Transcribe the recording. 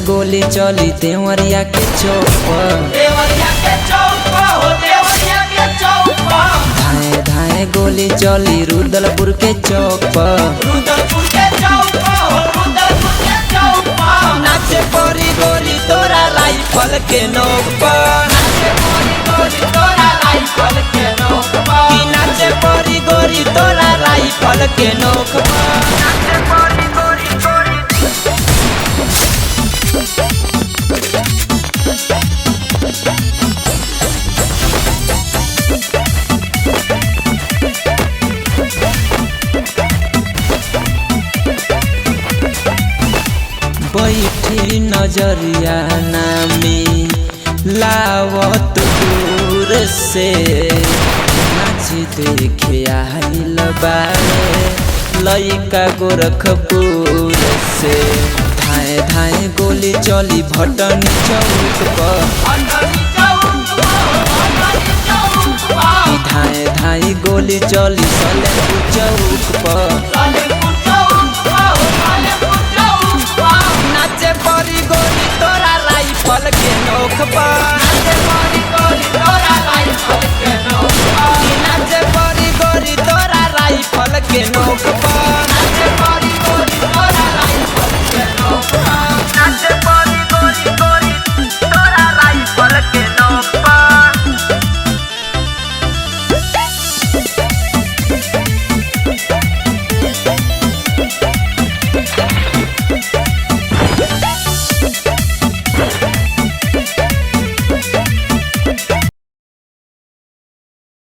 गोली चली देवरिया के चौक पर। धाए धाए गोली चली रुदलपुर के चौक पर। नाचे परी गोली तोरा राइफल के नोक पर। नाचे परी गोली तोरा राइफल के नोक पर। बैठी नजरिया नामी लावत दूर से नाच देखे आइल बारे लइका गोरखपुर से। धाए धाए गोली चली भटनी चौक पर। धाए धाए गोली चली सलेमपुर चौक पर। नाचे परी गोली तोरा राइफल के नोक पर। नाचे परी गोली तोरा राइफल